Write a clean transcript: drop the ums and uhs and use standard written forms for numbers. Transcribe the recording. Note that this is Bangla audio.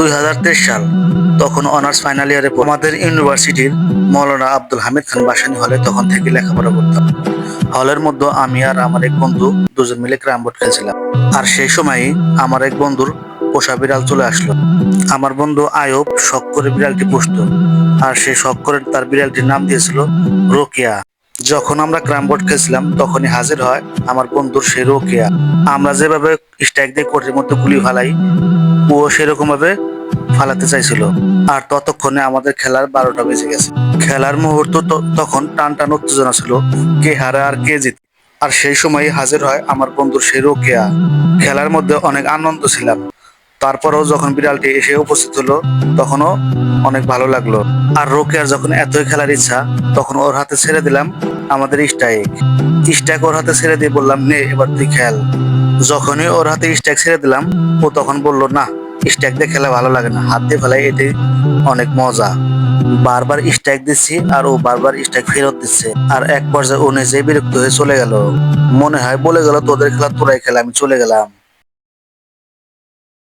2023 সাল, তখন অনার্স ফাইনাল ইয়ারে আমাদের ইউনিভার্সিটির মৌলানা আব্দুল হামিদ খান বাসানী হলে তখন থেকে লেখাপড়া করতাম। হলের মধ্যে আমি আর আমার এক বন্ধু দুজন মিলে ক্যারাম বোর্ড খেলছিলাম। আর সেই সময়ই আমার এক বন্ধুর পোষা বিড়াল চলে আসলো। আমার বন্ধু আয়ুব শখ করে বিড়ালটি পুষতো, আর সে শখ করে তার বিড়ালটির নাম দিয়েছিল রোকেয়া। যখন আমরা ক্যারাম বোর্ড খেলছিলাম তখনই হাজির হয় আমার বন্ধুর সেই রোকেয়া। আমরা যেভাবে স্ট্রাইক দিয়ে কোর্টের মধ্যে গুলি ফালাই, ও সেরকম ভাবে ফালাতে চাইছিল। আর ততক্ষণে আমাদের খেলার 12টা বেজে গেছে। খেলার মুহূর্ত তখন টান টান উত্তেজনা ছিল, কে হারে আর কে জিতে। আর সেই সময় হাজির হয় আমার বন্ধুর সেই রোকেয়া। খেলার মধ্যে অনেক আনন্দ ছিলাম। তারপরেও যখন বিড়ালটি এসে উপস্থিত হলো তখনও অনেক ভালো লাগলো। আর রোকেয়ার যখন এতই খেলার ইচ্ছা, তখন ওর হাতে ছেড়ে দিলাম আমাদের স্ট্যাক ওর হাতে ছেড়ে দিয়ে বললাম, নে এবার তুই খেল। যখনই ওর হাতে স্ট্যাক ছেড়ে দিলাম, ও তখন বলল, না, স্ট্যাক দিয়ে খেলা ভালো লাগে না, হাত দিয়ে ফেলাই এটাই অনেক মজা। বারবার স্ট্রাইক দিচ্ছি আর ও বারবার স্ট্রাইক ফেরত দিচ্ছে। আর এক পর্যায়ে ও নিজেই বিরক্ত হয়ে চলে গেল। মনে হয় বলে গেল, তোদের খেলা তোরাই খেলা, আমি চলে গেলাম।